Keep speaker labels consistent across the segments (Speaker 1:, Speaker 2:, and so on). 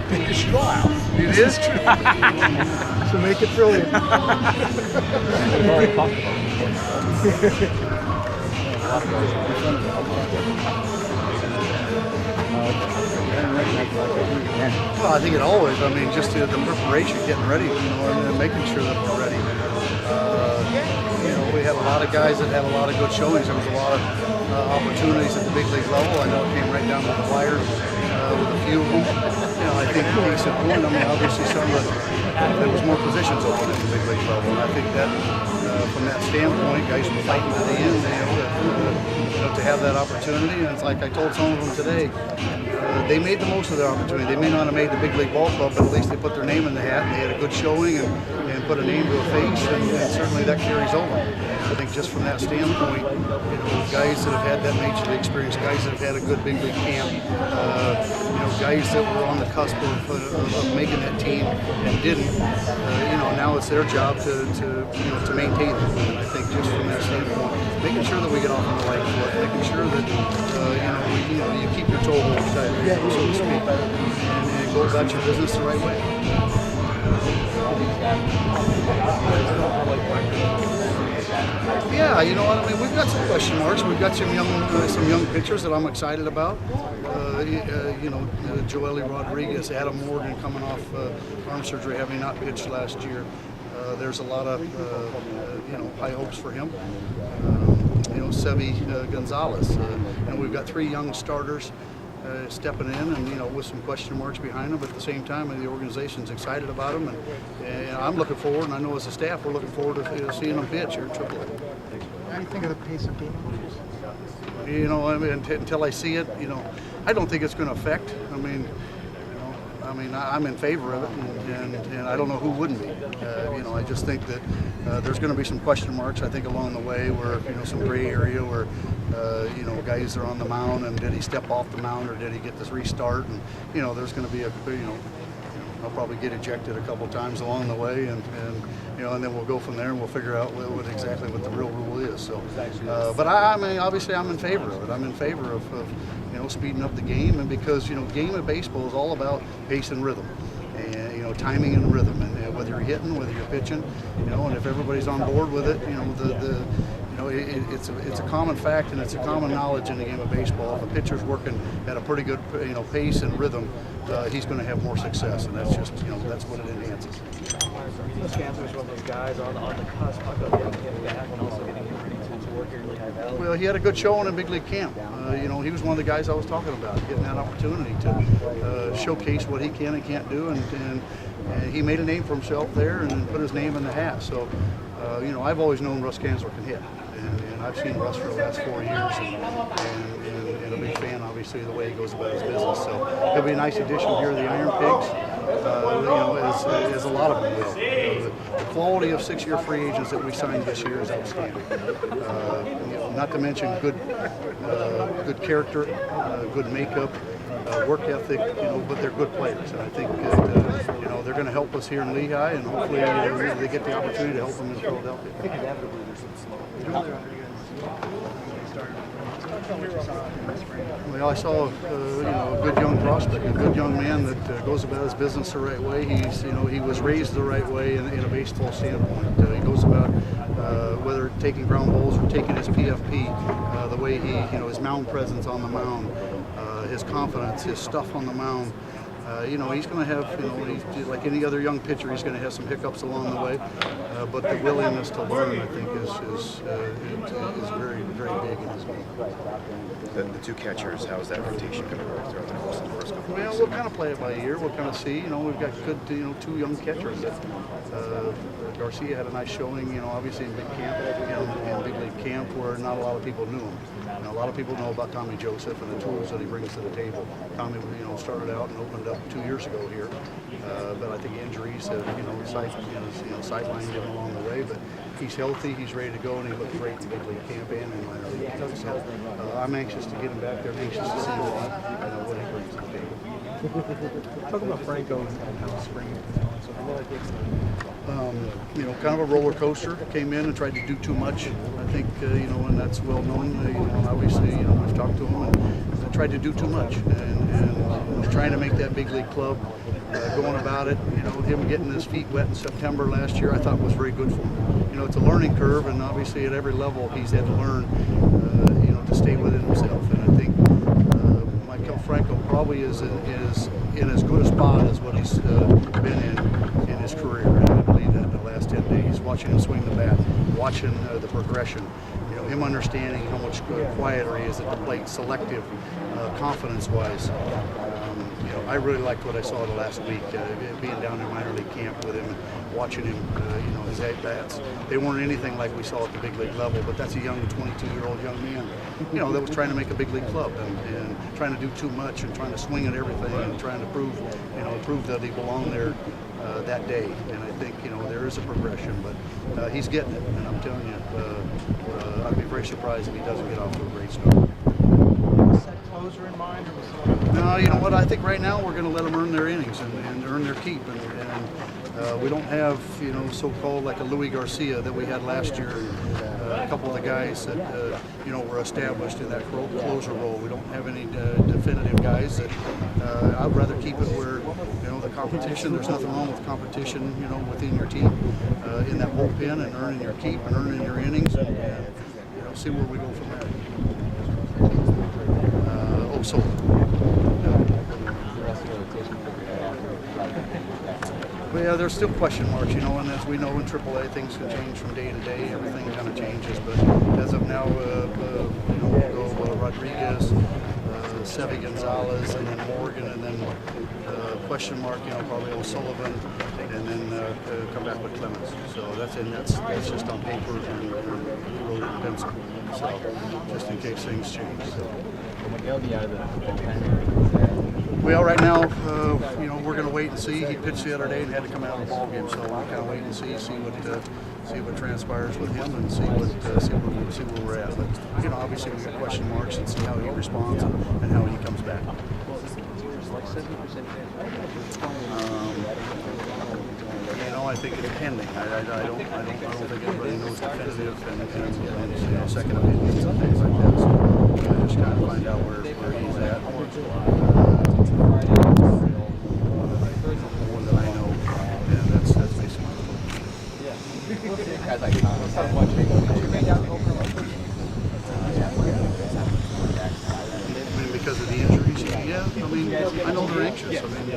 Speaker 1: the straw out.
Speaker 2: It is true.
Speaker 1: So make it brilliant.
Speaker 3: We've already talked about
Speaker 2: Well, I think it always. I mean, just the preparation, getting ready, and making sure that we're ready. We had a lot of guys that had a lot of good showings. There was a lot of opportunities at the big league level. I know it came right down to the wire with a few of them. I think decent point. I mean, obviously there was more positions open at the big league level, and I think that from that standpoint, guys were fighting to the end. To have that opportunity, and it's like I told some of them today, they made the most of their opportunity. They may not have made the big league ball club, but at least they put their name in the hat, and they had a good showing and put a name to a face, and certainly that carries over. I think just from that standpoint, guys that have had that major league experience, guys that have had a good big league camp, guys that were on the cusp of making that team and didn't, now it's their job to maintain it. And I think just from that standpoint, making sure that we get off on the right foot, making sure that you keep your toe hold tight, so to speak, and go about your business the right way. Yeah, you know what I mean. We've got some question marks. We've got some young pitchers that I'm excited about. Joely Rodriguez, Adam Morgan coming off arm surgery, having not pitched last year. There's a lot of high hopes for him. Sevi Gonzalez, and we've got three young starters stepping in, and with some question marks behind them. But at the same time, the organization's excited about them, and I'm looking forward, and I know as a staff, we're looking forward to seeing them pitch here at AAA.
Speaker 1: What do you think of the pace of game?
Speaker 2: Until I see it, I don't think it's going to affect. I'm in favor of it, and I don't know who wouldn't be. I just think that there's going to be some question marks, I think, along the way where, some gray area where, guys are on the mound, and did he step off the mound or did he get this restart? And, there's going to be I'll probably get ejected a couple times along the way, and then we'll go from there and we'll figure out exactly what the real rule is. So, but obviously I'm in favor of it. I'm in favor of speeding up the game, and because game of baseball is all about pace and rhythm, and timing and rhythm, and whether you're hitting, whether you're pitching, and if everybody's on board with it, it's a common fact and it's a common knowledge in the game of baseball. If a pitcher's working at a pretty good pace and rhythm, he's going to have more success, and that's just that's what it enhances.
Speaker 3: Scanter's one of those guys on the cusp of getting him back and also getting him ready to work here in Lehigh Valley.
Speaker 2: Well, he had a good showing in big league camp. He was one of the guys I was talking about, getting that opportunity to showcase what he can and can't do, and he made a name for himself there and put his name in the hat. So, I've always known Russ Gansler can hit, and I've seen Russ for the last 4 years, and a big fan, obviously, of the way he goes about his business. So it'll be a nice addition here to the Iron Pigs. As a lot of them will. The quality of 6-year free agents that we signed this year is outstanding. Not to mention good character, good makeup, work ethic, but they're good players, and I think they're going to help us here in Lehigh, and hopefully they get the opportunity to help them in Philadelphia. Well, I saw a good young prospect, a good young man that goes about his business the right way. He was raised the right way in a baseball standpoint. He goes about whether taking ground balls or taking his PFP, the way his mound presence on the mound, his confidence, his stuff on the mound. He's going to have, he's like any other young pitcher, he's going to have some hiccups along the way. But the willingness to learn, I think, is very, very big in his game.
Speaker 4: The two catchers, how is that rotation going to work throughout the course of the first couple of weeks?
Speaker 2: Well, we'll kind of play it by ear. We'll kind of see. We've got good, two young catchers. Garcia had a nice showing, obviously in big camp, in big league camp, where not a lot of people knew him. A lot of people know about Tommy Joseph and the tools that he brings to the table. Tommy, started out and opened up 2 years ago here, but I think injuries have, sidelined him along the way. But he's healthy, he's ready to go, and he looked great in big league camp and in minor league camp. So I'm anxious to get him back there. I'm anxious to see what he brings to the table.
Speaker 1: Talk about Franco and how spring is.
Speaker 2: Kind of a roller coaster. Came in and tried to do too much. I think, and that's well known. And obviously, we've talked to him, and tried to do too much, and trying to make that big league club. Going about it, him getting his feet wet in September last year, I thought was very good for him. It's a learning curve, and obviously at every level he's had to learn, to stay within himself. And I think Michael Franco probably is in as good a spot as what he's been in his career. And I believe that in the last 10 days, watching him swing the bat, watching the progression, him understanding how much quieter he is at the plate, selective, confidence-wise. I really liked what I saw the last week, being down in minor league camp with him and watching him, his at-bats. They weren't anything like we saw at the big league level, but that's a young 22-year-old young man, that was trying to make a big league club and trying to do too much and trying to swing at everything and trying to prove that he belonged there that day. And I think, there is a progression, but he's getting it. And I'm telling you, I'd be very surprised if he doesn't get off to a great start.
Speaker 1: Closer in mind, or was someone?
Speaker 2: No, you know what? I think right now we're going to let them earn their innings and earn their keep. And we don't have, so-called like a Louis Garcia that we had last year. A couple of the guys that, were established in that closer role. We don't have any definitive guys. That I'd rather keep it where, the competition. There's nothing wrong with competition, within your team, in that bullpen and earning your keep and earning your innings, and see where we go from there. So. Well, yeah, there's still question marks, and as we know in AAA, things can change from day to day. Everything kind of changes, but as of now, we'll go Rodriguez, Sevy Gonzalez, and then Morgan, and then question mark, probably O'Sullivan, and then come back with Clemens. So that's just on paper and wrote in pencil. So just in case things change. So. Well, right now, we're going to wait and see. He pitched the other day and had to come out of the ball game, so we'll kind of wait and see what transpires with him and see where we're at. But obviously we got question marks and see how he responds and how he comes back. I think it's pending. I don't think anybody knows definitive and second opinions and things like that. So just kind of find out where he's at. More than I know, and that's basically because of the injuries. Yeah, I know they're anxious.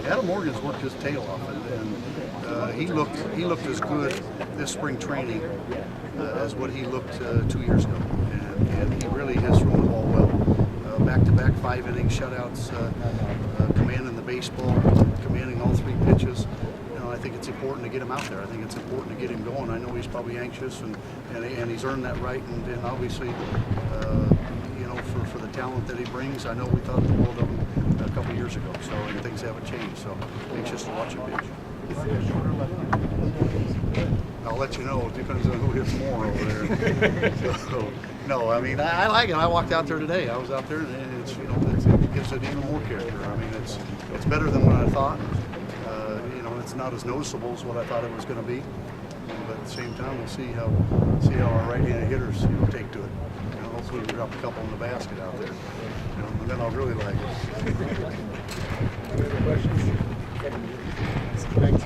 Speaker 2: Adam Morgan's worked his tail off, and he looked as good this spring training as what he looked 2 years ago, and he really has thrown the ball well. Back-to-back 5-inning shutouts, commanding the baseball, commanding all 3 pitches. I think it's important to get him out there. I think it's important to get him going. I know he's probably anxious, and he's earned that right, and obviously, for the talent that he brings, I know we thought the world of him a couple years ago, and things haven't changed, so anxious to watch him pitch. I'll let you know. It depends on who hits more over there. So, no, I like it. I walked out there today. I was out there, and it gives it even more character. It's better than what I thought. It's not as noticeable as what I thought it was going to be. But at the same time, we'll see how our right-handed hitters take to it. Hopefully, we drop a couple in the basket out there. And then I'll really like it.
Speaker 1: Any other questions? Thanks.